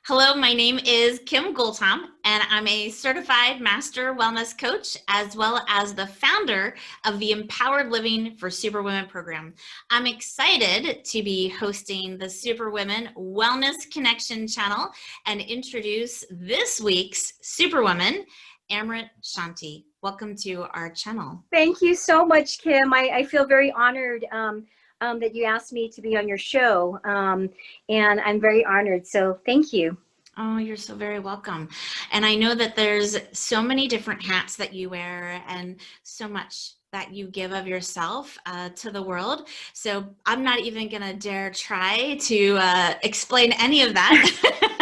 Hello, my name is Kim Goldham, and I'm a certified master wellness coach, as well as the founder of the Empowered Living for Superwomen program. I'm excited to be hosting the Superwomen Wellness Connection channel and introduce this week's Superwoman, Amrit Shanti. Welcome to our channel. Thank you so much, Kim. I feel very honored that you asked me to be on your show, and I'm very honored, so thank you. Oh, you're so very welcome. And I know that there's so many different hats that you wear and so much that you give of yourself to the world. So I'm not even going to dare try to explain any of that.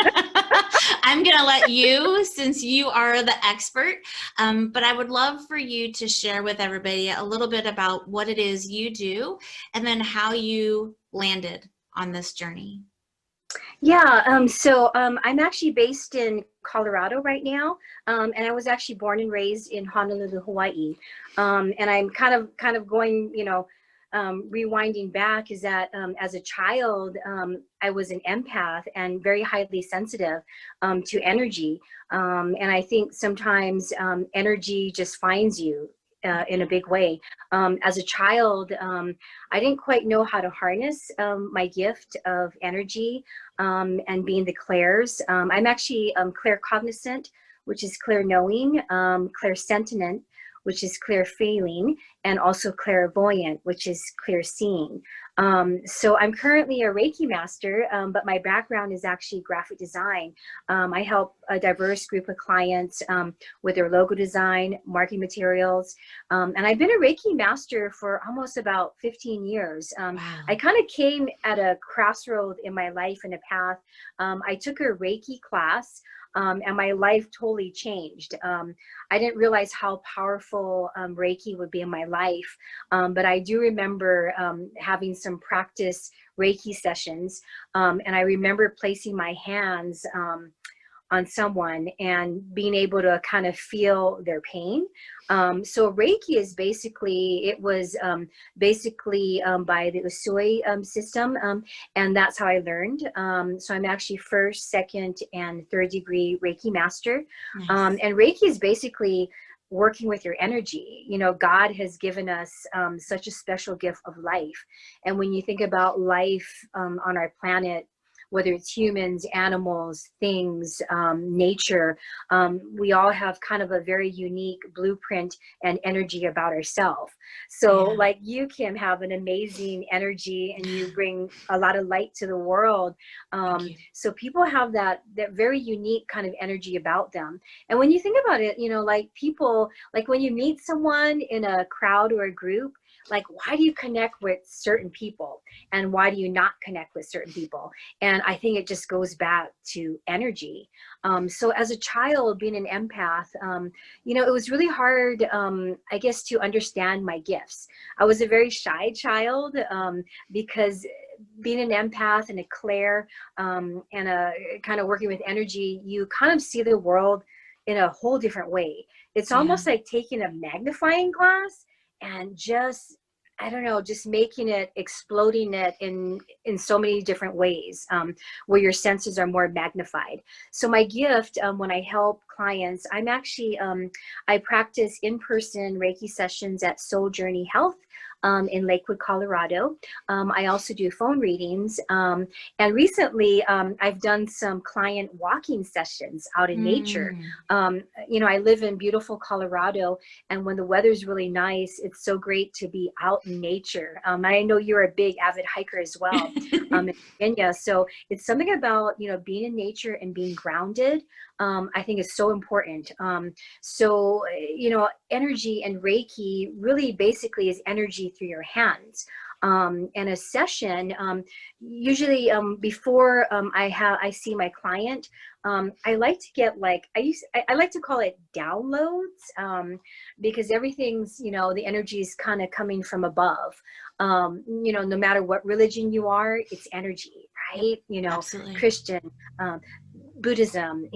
I'm going to let you, since you are the expert, but I would love for you to share with everybody a little bit about what it is you do and then how you landed on this journey. Yeah, I'm actually based in Colorado right now, and I was actually born and raised in Honolulu, Hawaii. And I'm kind of going, rewinding back is that as a child, I was an empath and very highly sensitive to energy. And I think sometimes energy just finds you in a big way. As a child, I didn't quite know how to harness my gift of energy and being the clairs. I'm actually claircognizant, which is clear knowing, clairsentient, which is clear feeling, and also clairvoyant, which is clear seeing. So I'm currently a Reiki master, but my background is actually graphic design. I help a diverse group of clients with their logo design, marketing materials, and I've been a Reiki master for almost about 15 years. Wow. I kind of came at a crossroad in my life and a path. I took a Reiki class, and my life totally changed. I didn't realize how powerful Reiki would be in my life, but I do remember having some practice Reiki sessions, and I remember placing my hands on someone and being able to kind of feel their pain. So Reiki is basically, it was by the Usui system, and that's how I learned. So I'm actually first, second, and third degree Reiki master. Nice. And Reiki is basically working with your energy. You know, God has given us such a special gift of life. And when you think about life on our planet, whether it's humans, animals, things, nature, we all have kind of a very unique blueprint and energy about ourselves. So like you, Kim, have an amazing energy and you bring a lot of light to the world. So people have that very unique kind of energy about them. And when you think about it, you know, like people, like when you meet someone in a crowd or a group, like, why do you connect with certain people and why do you not connect with certain people? And I think it just goes back to energy. So as a child, being an empath, it was really hard, I guess, to understand my gifts. I was a very shy child because being an empath and a clair and a kind of working with energy, you kind of see the world in a whole different way. It's almost like taking a magnifying glass and just, I don't know, just making it, exploding it in so many different ways where your senses are more magnified. So my gift when I help clients, I'm actually, I practice in-person Reiki sessions at Soul Journey Health in Lakewood, Colorado. I also do phone readings. And recently I've done some client walking sessions out in nature. I live in beautiful Colorado, and when the weather's really nice, it's so great to be out in nature. I know you're a big avid hiker as well in Virginia. So it's something about, being in nature and being grounded. I think is so important. Energy and Reiki really basically is energy through your hands. And a session, usually before I see my client, I like to get I like to call it downloads, because everything's, the energy is kind of coming from above. No matter what religion you are, it's energy, right? Absolutely. Christian, Buddhism,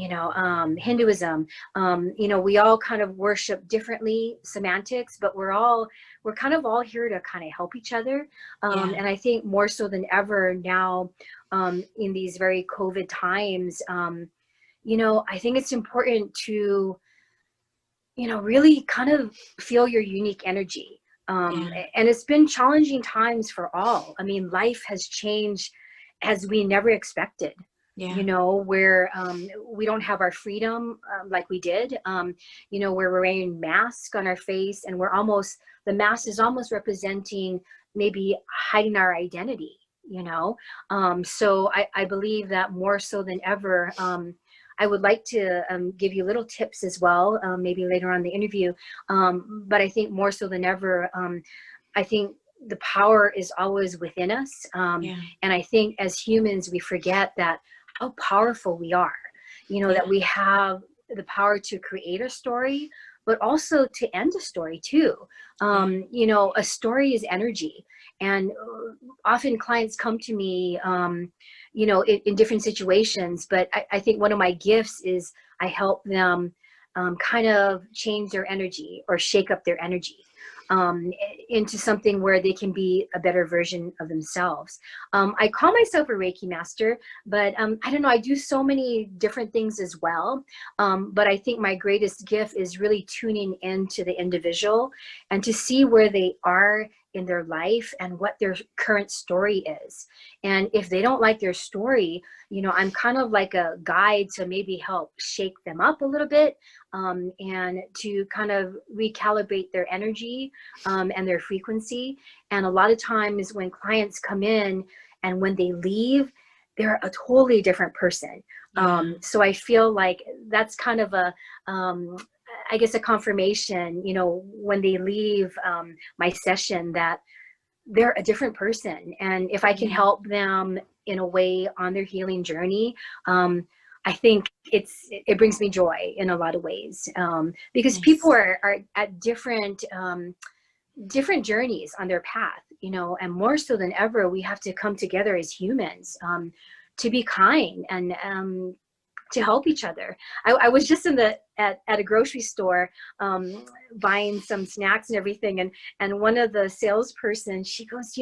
Hinduism, we all kind of worship differently, semantics, but we're all we're kind of all here to kind of help each other. Yeah. And I think more so than ever now, in these very COVID times, I think it's important to, really kind of feel your unique energy. Yeah. And it's been challenging times for all. I mean, life has changed as we never expected, Yeah. where we don't have our freedom like we did, where we're wearing masks on our face, and the mask is almost representing maybe hiding our identity, so I believe that more so than ever, I would like to give you little tips as well, maybe later on in the interview. But I think more so than ever, I think the power is always within us. Yeah. And I think as humans, we forget that how powerful we are, Yeah. that we have the power to create a story, but also to end a story too. A story is energy. And often clients come to me, in different situations, but I think one of my gifts is I help them kind of change their energy or shake up their energy um, into something where they can be a better version of themselves. I call myself a Reiki master, but I don't know, I do so many different things as well. But I think my greatest gift is really tuning into the individual and to see where they are in their life and what their current story is. And if they don't like their story, I'm kind of like a guide to maybe help shake them up a little bit, and to kind of recalibrate their energy and their frequency. And a lot of times when clients come in and when they leave, they're a totally different person. Yeah. So I feel like that's kind of I guess, a confirmation, when they leave my session, that they're a different person. And if I can Yeah. help them in a way on their healing journey, I think it brings me joy in a lot of ways, because people Nice. are at different journeys on their path, and more so than ever, we have to come together as humans, to be kind and to help each other. I was just at a grocery store, buying some snacks and everything, and one of the salesperson, she goes,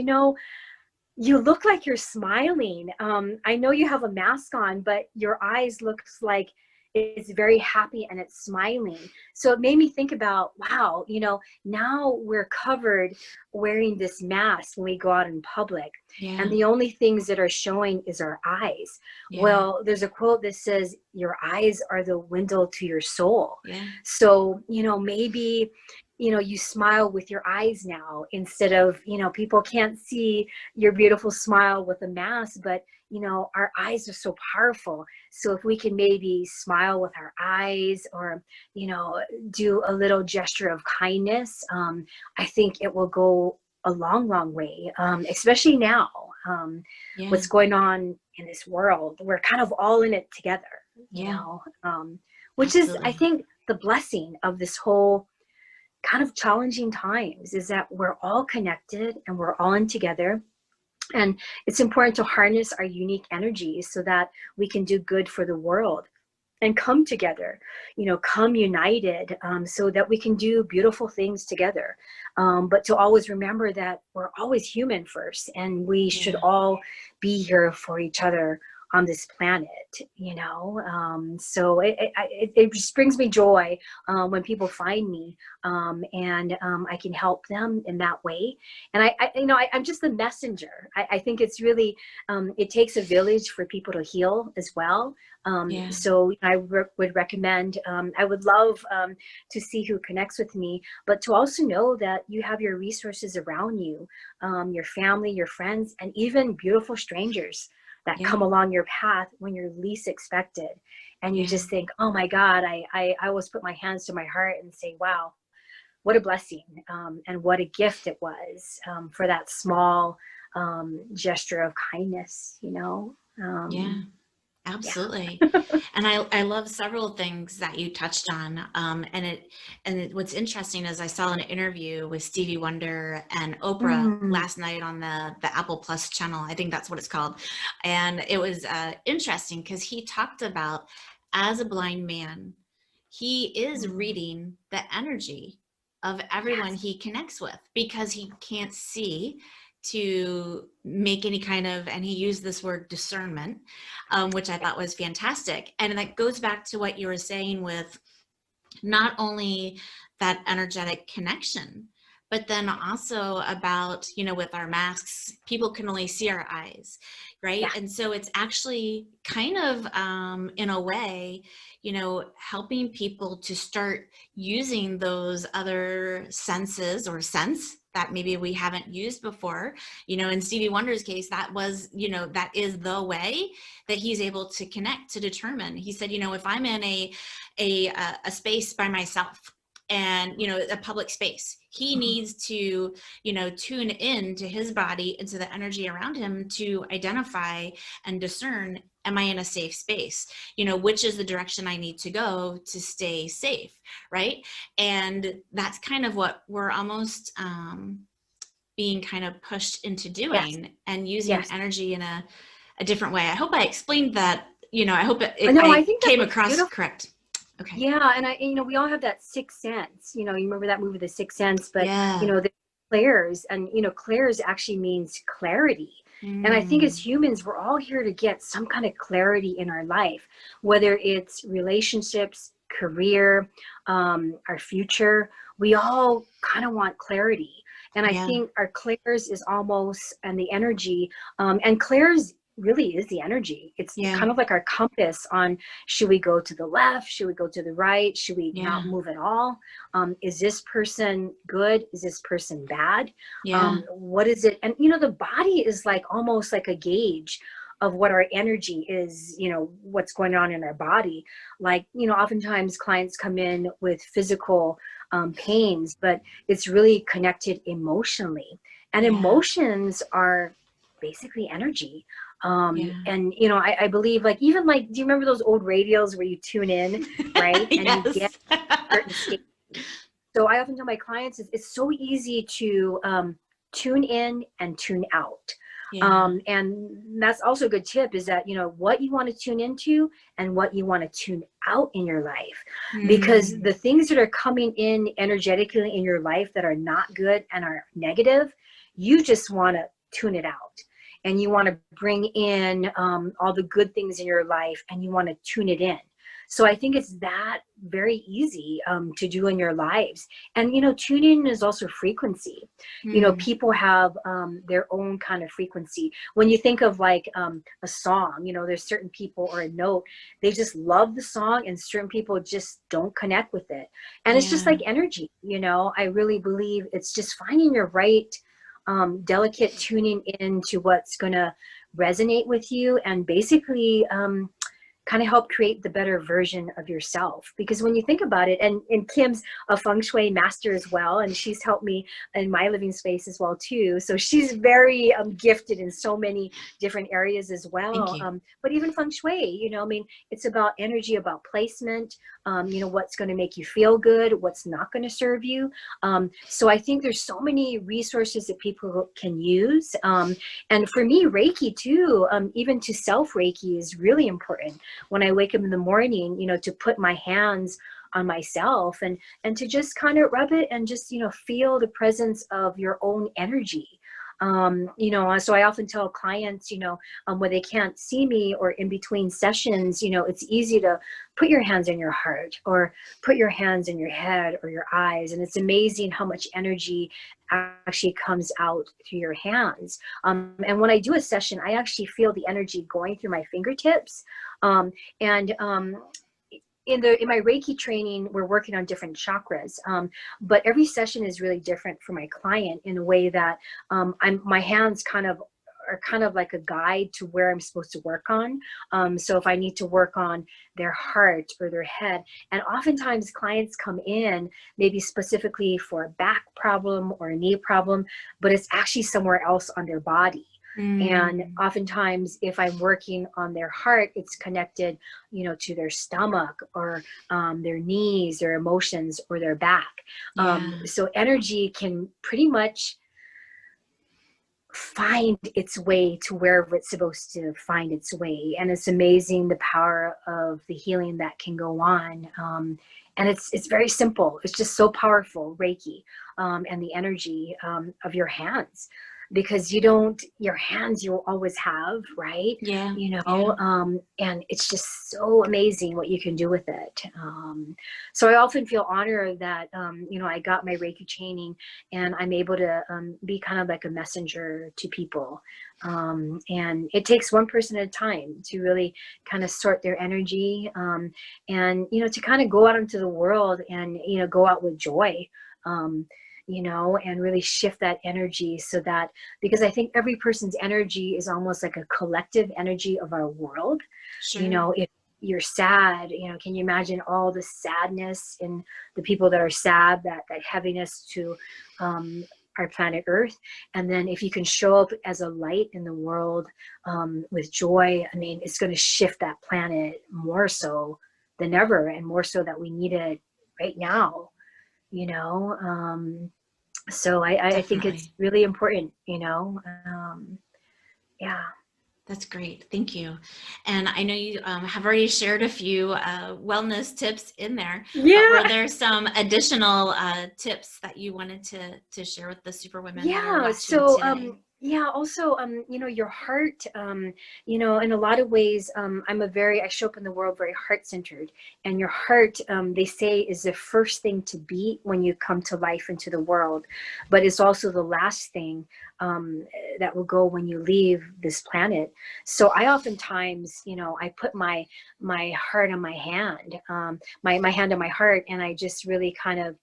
you look like you're smiling. I know you have a mask on, but your eyes looks like it's very happy and it's smiling. So it made me think about, wow, now we're covered wearing this mask when we go out in public. And Yeah. the only things that are showing is our eyes. Yeah. Well, there's a quote that says, your eyes are the window to your soul. Yeah. So, maybe, you smile with your eyes now, instead of, people can't see your beautiful smile with a mask, but our eyes are so powerful. So if we can maybe smile with our eyes, or do a little gesture of kindness, I think it will go a long way, especially now, Yeah. what's going on in this world. We're kind of all in it together, Yeah. which is, I Absolutely. think, the blessing of this whole kind of challenging times, is that we're all connected and we're all in together. And it's important to harness our unique energies so that we can do good for the world and come together, come united, so that we can do beautiful things together. But to always remember that we're always human first, and we should Yeah. all be here for each other on this planet, so it just brings me joy when people find me, and I can help them in that way. And I'm just the messenger. I think it's really, it takes a village for people to heal as well. Yeah. So I would recommend, I would love to see who connects with me, but to also know that you have your resources around you, your family, your friends, and even beautiful strangers that Yeah. come along your path when you're least expected. And you Yeah. just think, oh my God, I always put my hands to my heart and say, wow, what a blessing, and what a gift it was, for that small gesture of kindness, Yeah. yeah. Absolutely. And I love several things that you touched on. What's interesting is I saw an interview with Stevie Wonder and Oprah Mm. last night on the Apple Plus channel. I think that's what it's called. And it was interesting because he talked about, as a blind man, he is Mm. reading the energy of everyone he connects with, because he can't see to make any kind of, and he used this word discernment, which I thought was fantastic. And that goes back to what you were saying with not only that energetic connection, but then also about, you know, with our masks, people can only see our eyes, right? Yeah. And so it's actually kind of, in a way, you know, helping people to start using those other senses or sense that maybe we haven't used before. You know, in Stevie Wonder's case, that was, you know, that is the way that he's able to connect, to determine. He said, you know, if I'm in a space by myself, and, you know, a public space, he needs to, you know, tune in to his body and to the energy around him to identify and discern, am I in a safe space? You know, which is the direction I need to go to stay safe, right? And that's kind of what we're almost being kind of pushed into Yes. doing, and using Yes. energy in a different way. I hope I explained that, you know, I hope No, I I think that came was across beautiful. correct. Okay. Yeah, and you know, we all have that sixth sense. You know, you remember that movie, The Sixth Sense? But you Yeah. know, the clairs, and you know, clairs actually means clarity. And I think as humans, we're all here to get some kind of clarity in our life, whether it's relationships, career, our future. We all kind of want clarity. And I Yeah. think our clairs is almost, and the energy, and clairs really is the energy. It's Yeah. kind of like our compass on, should we go to the left? Should we go to the right? Should we Yeah. not move at all? Is this person good? Is this person bad? Yeah. What is it? And, you know, the body is like almost like a gauge of what our energy is, you know, what's going on in our body. Like, you know, oftentimes clients come in with physical pains, but it's really connected emotionally. And Yeah. emotions are basically energy. Yeah. And you know, I believe, like, even like, do you remember those old radios where you tune in, right, and you get Yes. certain states? So I often tell my clients, it's so easy to tune in and tune out. Yeah. And that's also a good tip, is that, you know, what you want to tune into and what you want to tune out in your life. Because the things that are coming in energetically in your life that are not good and are negative, you just want to tune it out. And you want to bring in all the good things in your life, and you want to tune it in. So I think it's that very easy to do in your lives. And, you know, tuning is also frequency. You know, people have their own kind of frequency. When you think of like a song, you know, there's certain people, or a note, they just love the song, and certain people just don't connect with it. And it's just Yeah. like energy, you know. I really believe it's just finding your right delicate tuning into what's going to resonate with you, and basically kind of help create the better version of yourself. Because when you think about it, and Kim's a feng shui master as well, and she's helped me in my living space as well too. So she's very gifted in so many different areas as Thank well. you. But even feng shui, you know, I mean, it's about energy, about placement, you know, what's going to make you feel good, what's not going to serve you. So I think there's so many resources that people can use. And for me, Reiki too, even to self Reiki is really important. When I wake up in the morning, you know, to put my hands on myself, and to just kind of rub it, and just, you know, feel the presence of your own energy. You know, so I often tell clients, you know, when they can't see me, or in between sessions, you know, it's easy to put your hands in your heart, or put your hands in your head or your eyes. And it's amazing how much energy actually comes out through your hands. And when I do a session, I actually feel the energy going through my fingertips. And in my Reiki training, we're working on different chakras, but every session is really different for my client, in a way that my hands are kind of like a guide to where I'm supposed to work on. So if I need to work on their heart or their head, and oftentimes clients come in maybe specifically for a back problem or a knee problem, but it's actually somewhere else on their body. And oftentimes, if I'm working on their heart, it's connected, you know, to their stomach, or their knees, their emotions, or their back. Yeah. So energy can pretty much find its way to wherever it's supposed to find its way. And it's amazing the power of the healing that can go on. And it's very simple. It's just so powerful, Reiki, and the energy of your hands, because your hands you'll always have, right? Yeah. And it's just so amazing what you can do with it. So I often feel honored that, I got my Reiki training and I'm able to be kind of like a messenger to people. And it takes one person at a time to really kind of sort their energy, and, to kind of go out into the world and, go out with joy. And really shift that energy, so that, because I think every person's energy is almost like a collective energy of our world. Sure. If you're sad, can you imagine all the sadness in the people that are sad, that heaviness to our planet Earth? And then if you can show up as a light in the world, with joy, I mean, it's going to shift that planet more so than ever, and more so that we need it right now. So I think it's Definitely. really important, yeah. That's great. Thank you. And I know you have already shared a few wellness tips in there, but were Yeah. there some additional tips that you wanted to share with the Superwomen that are Yeah. watching So, today? yeah, also, your heart, in a lot of ways, I show up in the world very heart-centered, and your heart, they say, is the first thing to beat when you come to life into the world, but it's also the last thing, that will go when you leave this planet. So I oftentimes, I put my heart on my hand, my hand on my heart, and I just really kind of,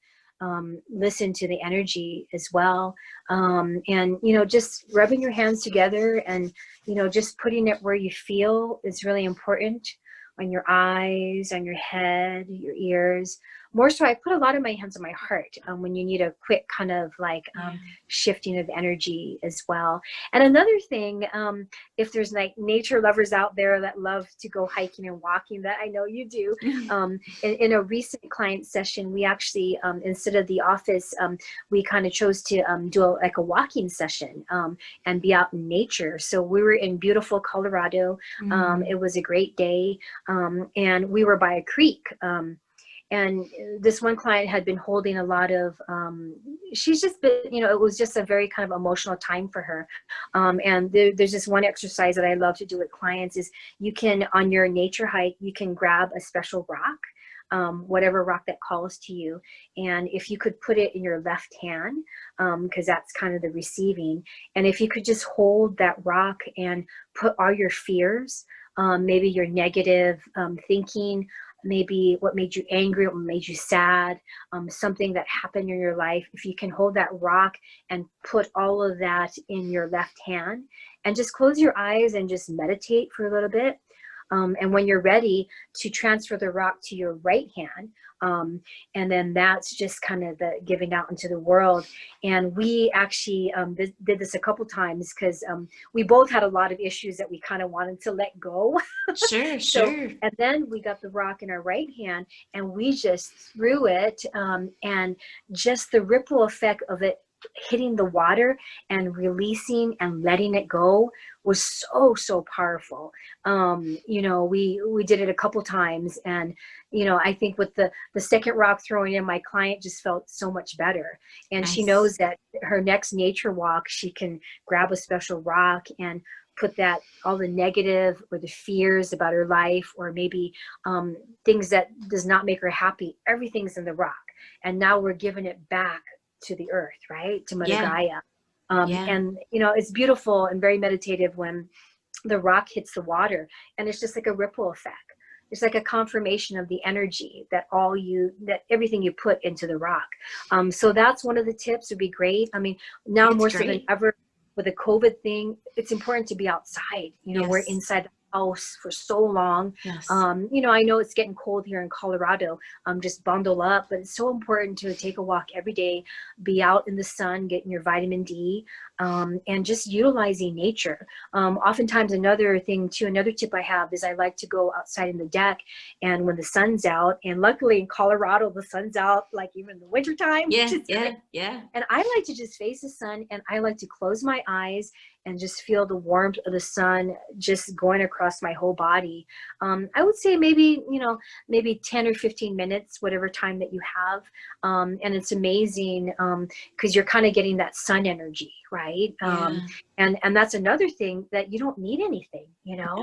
listen to the energy as well. And just rubbing your hands together, and just putting it where you feel is really important, on your eyes, on your head, your ears. More so, I put a lot of my hands on my heart, when you need a quick kind of like, Yeah. shifting of energy as well. And another thing, if there's like nature lovers out there that love to go hiking and walking, that I know you do, in a recent client session, we actually, instead of the office, we kind of chose to do like a walking session, and be out in nature. So we were in beautiful Colorado. It was a great day, and we were by a creek. And this one client had been holding a lot of, she's just been, it was just a very kind of emotional time for her. And there's this one exercise that I love to do with clients is, you can, on your nature hike, you can grab a special rock, whatever rock that calls to you. And if you could put it in your left hand, because that's kind of the receiving. And if you could just hold that rock and put all your fears, maybe your negative thinking, maybe what made you angry, what made you sad, something that happened in your life. If you can hold that rock and put all of that in your left hand, and just close your eyes and just meditate for a little bit. And when you're ready to transfer the rock to your right hand, and then that's just kind of the giving out into the world. And we actually did this a couple times, because we both had a lot of issues that we kind of wanted to let go. Sure, So, sure. and then we got the rock in our right hand, and we just threw it, and just the ripple effect of it hitting the water and releasing and letting it go was so powerful. We did it a couple times, and I think with the second rock throwing in, my client just felt so much better. And she knows Nice. that her next nature walk, she can grab a special rock and put that, all the negative or the fears about her life, or maybe things that does not make her happy, everything's in the rock. And now we're giving it back to the earth, right? To Mother Yeah. Gaia. Yeah. And it's beautiful and very meditative when the rock hits the water, and it's just like a ripple effect. It's like a confirmation of the energy that everything you put into the rock. So that's one of the tips, would be great. I mean, now It's more so than great. ever with the COVID thing, it's important to be outside. We're Yes. inside the house for so long. Yes. I know it's getting cold here in Colorado. Just bundle up, but it's so important to take a walk every day, be out in the sun, getting your vitamin D, and just utilizing nature. Oftentimes another tip I have is I like to go outside in the deck, and when the sun's out, and luckily in Colorado, the sun's out like even in the wintertime, which Yeah. is great. Yeah. And I like to just face the sun, and I like to close my eyes and just feel the warmth of the sun just going across across my whole body. I would say maybe, maybe 10 or 15 minutes, whatever time that you have. And it's amazing because you're kind of getting that sun energy, right? Yeah. And that's another thing, that you don't need anything, Yeah.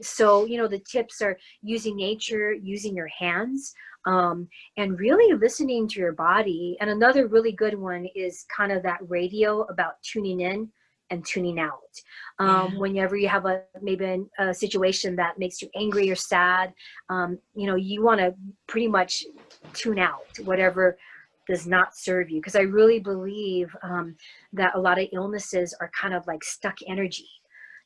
So, the tips are using nature, using your hands, and really listening to your body. And another really good one is kind of that radio about tuning in and tuning out. Yeah. Whenever you have maybe a situation that makes you angry or sad, you want to pretty much tune out whatever does not serve you. Because I really believe that a lot of illnesses are kind of like stuck energy.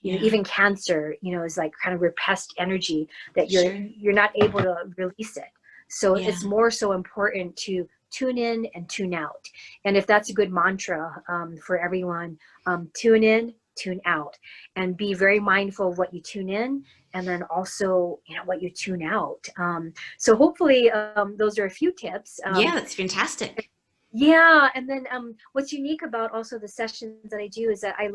Yeah. Even cancer, is like kind of repressed energy that Sure. you're not able to release it. So Yeah. it's more so important to tune in and tune out. And if that's a good mantra for everyone, tune in, tune out, and be very mindful of what you tune in, and then also, what you tune out. So hopefully those are a few tips. Yeah, that's fantastic. Yeah, and then what's unique about also the sessions that I do is that I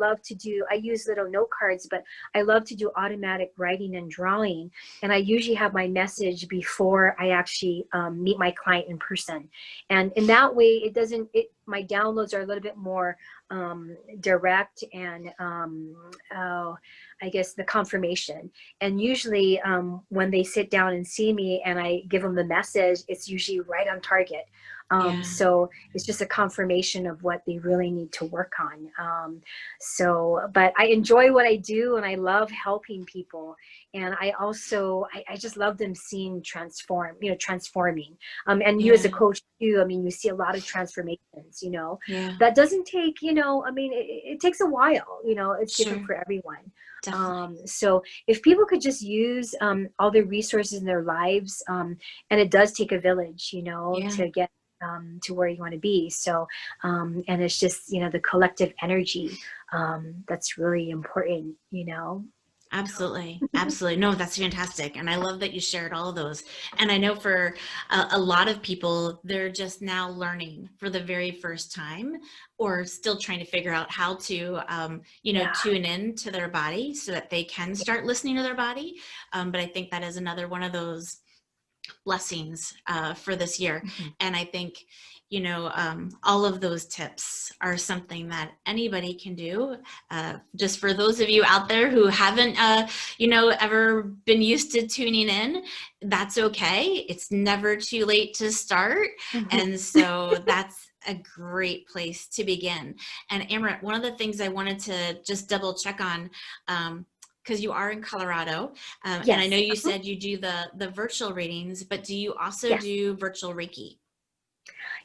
use little note cards, but I love to do automatic writing and drawing. And I usually have my message before I actually meet my client in person. And in that way, my downloads are a little bit more direct and I guess the confirmation. And usually when they sit down and see me and I give them the message, it's usually right on target. Yeah. So it's just a confirmation of what they really need to work on. But I enjoy what I do, and I love helping people. And I also, I just love them seeing transforming. And you as a Yeah. coach too, I mean, you see a lot of transformations, Yeah. that doesn't take, it takes a while, it's Sure. different for everyone. Definitely. So if people could just use all the resources in their lives, and it does take a village, Yeah. to get to where you want to be. So, and it's just, the collective energy that's really important, Absolutely. Absolutely. No, that's fantastic. And I love that you shared all of those. And I know for a lot of people, they're just now learning for the very first time, or still trying to figure out how to, tune in to their body so that they can start listening to their body. But I think that is another one of those blessings for this year. Mm-hmm. And I think, all of those tips are something that anybody can do. Just for those of you out there who haven't, ever been used to tuning in, that's okay. It's never too late to start. Mm-hmm. And so that's a great place to begin. And Amrit, one of the things I wanted to just double check on, because you are in Colorado, Yes. and I know you said you do the virtual readings, but do you also do virtual Reiki?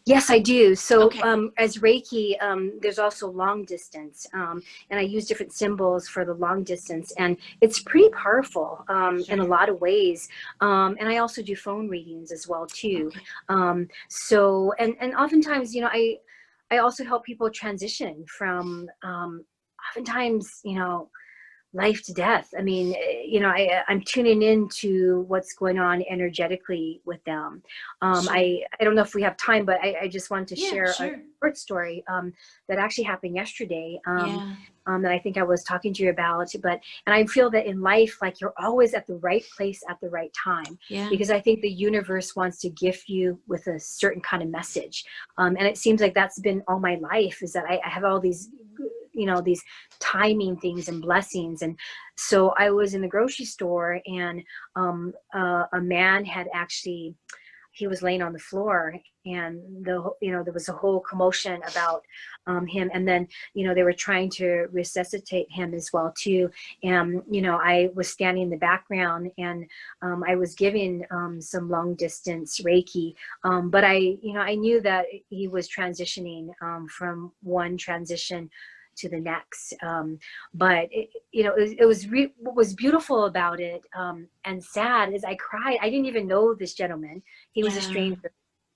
Yes, I do. So Okay. as Reiki, there's also long distance, and I use different symbols for the long distance, and it's pretty powerful in a lot of ways. And I also do phone readings as well too. Okay. So and oftentimes, I also help people transition from oftentimes, life to death. I mean, I'm tuning into what's going on energetically with them. Sure. I don't know if we have time, but I just wanted to share sure. a short story that actually happened yesterday. Yeah. That I think I was talking to you about, and I feel that in life, like, you're always at the right place at the right time, Yeah. because I think the universe wants to gift you with a certain kind of message. And it seems like that's been all my life, is that I have all these, these timing things and blessings. And so I was in the grocery store, and a man had actually, he was laying on the floor, and there was a whole commotion about him. And then, they were trying to resuscitate him as well too. And, I was standing in the background, and I was giving some long distance Reiki. But I knew that he was transitioning from one transition to the next. But what was beautiful about it, and sad, is I cried. I didn't even know this gentleman. He was a stranger,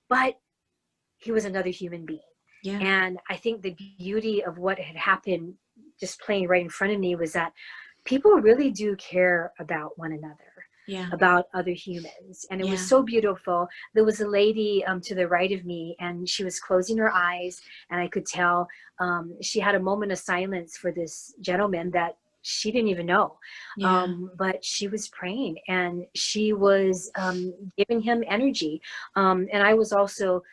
but he was another human being. Yeah. And I think the beauty of what had happened, just playing right in front of me, was that people really do care about one another. Yeah. About other humans. And it was so beautiful. There was a lady to the right of me, and she was closing her eyes, and I could tell she had a moment of silence for this gentleman that she didn't even know. Yeah. But she was praying, and she was giving him energy. And I was also,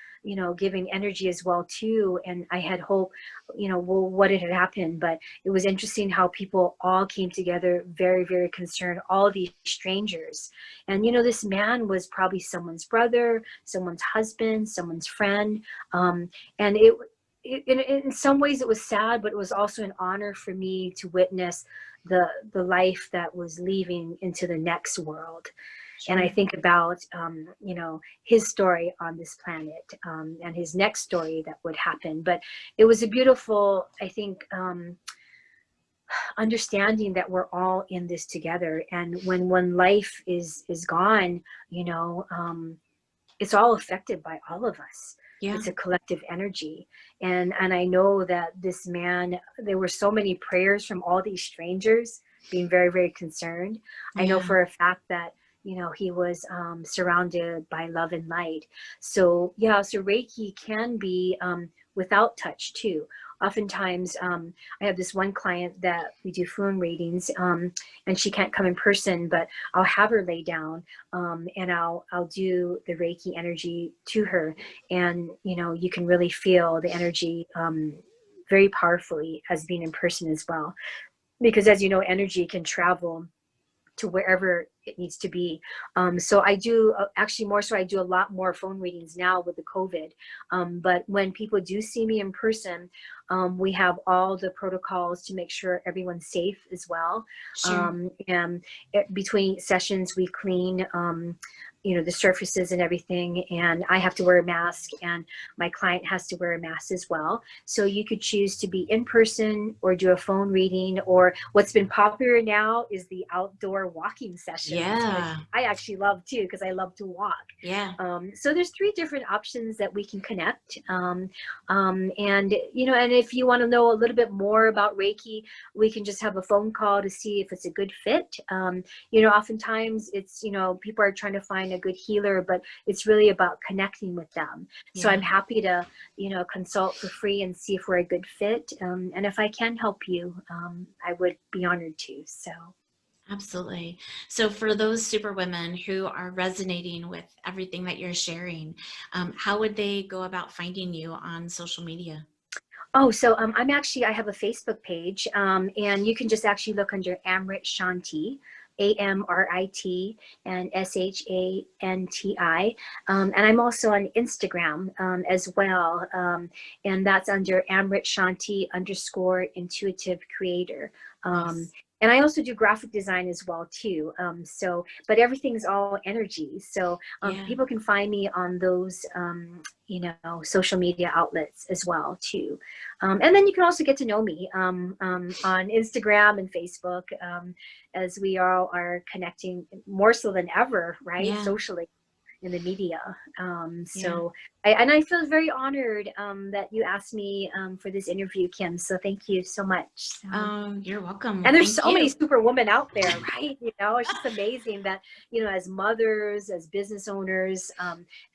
giving energy as well too. And I had hope, well, what had happened. But it was interesting how people all came together, very, very concerned, all these strangers. And, this man was probably someone's brother, someone's husband, someone's friend. And in some ways it was sad, but it was also an honor for me to witness the life that was leaving into the next world. Sure. And I think about, his story on this planet, and his next story that would happen. But it was a beautiful, I think, understanding that we're all in this together. And when one life is gone, it's all affected by all of us. Yeah. It's a collective energy. And I know that this man, there were so many prayers from all these strangers being very, very concerned. I know for a fact that, he was surrounded by love and light. So so Reiki can be without touch too. Oftentimes, I have this one client that we do phone readings, and she can't come in person, but I'll have her lay down, and I'll do the Reiki energy to her. And, you can really feel the energy very powerfully as being in person as well. Because as you know, energy can travel to wherever it needs to be. So I do actually more so I do a lot more phone readings now with the COVID. But when people do see me in person, we have all the protocols to make sure everyone's safe as well. Sure. And between sessions, we clean, the surfaces and everything. And I have to wear a mask, and my client has to wear a mask as well. So you could choose to be in person or do a phone reading, or what's been popular now is the outdoor walking sessions, Yeah. which I actually love too, because I love to walk. Yeah. So there's 3 different options that we can connect. And, and if you want to know a little bit more about Reiki, we can just have a phone call to see if it's a good fit. Oftentimes it's, people are trying to find a good healer, but it's really about connecting with them. So I'm happy to, consult for free and see if we're a good fit. And if I can help you, I would be honored to. So. Absolutely. So for those superwomen who are resonating with everything that you're sharing, how would they go about finding you on social media? Oh, so I have a Facebook page, and you can just actually look under Amrit Shanti, Amrit and Shanti. And I'm also on Instagram as well. And that's under Amrit Shanti _intuitive creator. Nice. And I also do graphic design as well too. But everything's all energy. So people can find me on those, social media outlets as well too. And then you can also get to know me on Instagram and Facebook, as we all are connecting more so than ever, right? Socially in the media. I feel very honored that you asked me for this interview, Kim. So thank you so much. You're welcome. And there's so many superwomen out there, right? It's just amazing that, as mothers, as business owners,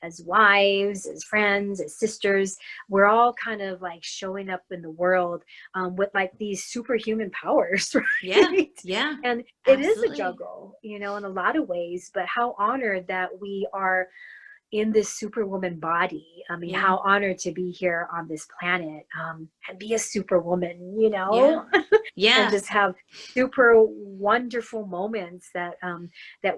as wives, as friends, as sisters, we're all kind of like showing up in the world with like these superhuman powers, right? Yeah. And it is a juggle, in a lot of ways, but how honored that we are in this superwoman body. I mean, how honored to be here on this planet, and be a superwoman, and just have super wonderful moments that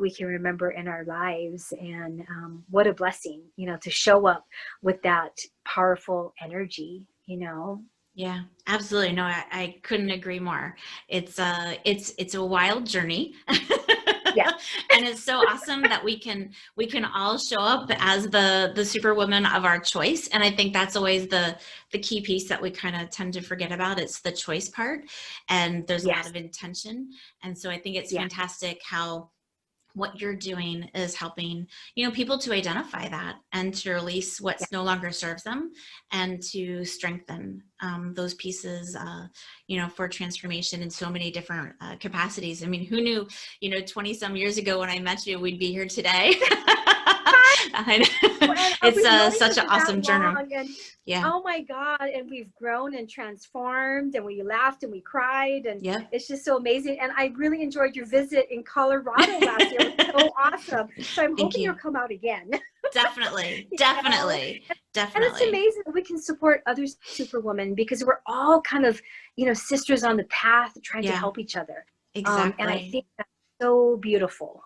we can remember in our lives. And what a blessing, to show up with that powerful energy, Yeah, absolutely. No, I couldn't agree more. It's a wild journey. And it's so awesome that we can all show up as the superwoman of our choice. And I think that's always the key piece that we kind of tend to forget about. It's the choice part, and there's a lot of intention. And so I think it's fantastic how what you're doing is helping, people to identify that and to release what no longer serves them, and to strengthen those pieces, for transformation in so many different capacities. I mean, who knew, 20 some years ago when I met you, we'd be here today. I know. And It's we've known each such an other that awesome journey. long, and Yeah. oh my God, and we've grown and transformed, and we laughed and we cried, and Yep. it's just so amazing. And I really enjoyed your visit in Colorado last year. It was so awesome. So I'm Thank hoping you. you'll come out again. Definitely. You know? Definitely. And it's Definitely. amazing that we can support other Superwomen, because we're all kind of, sisters on the path trying to Yeah, help each other. And I exactly. think that's so beautiful.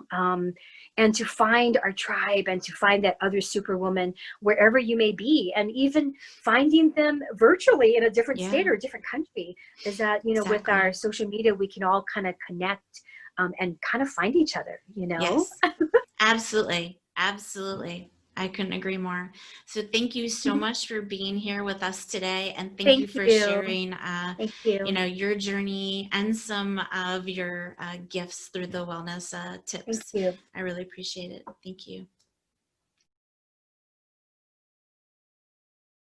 And to find our tribe and to find that other Superwoman wherever you may be, and even finding them virtually in a different state Yeah, or a different country, is that, with our exactly. social media, we can all kind of connect, and kind of find each other. Yes, absolutely. Absolutely. I couldn't agree more. So thank you so much for being here with us today. And thank you Thank for you. sharing, Thank you. your journey and some of your gifts through the wellness Thank tips. you. I really appreciate it. Thank you.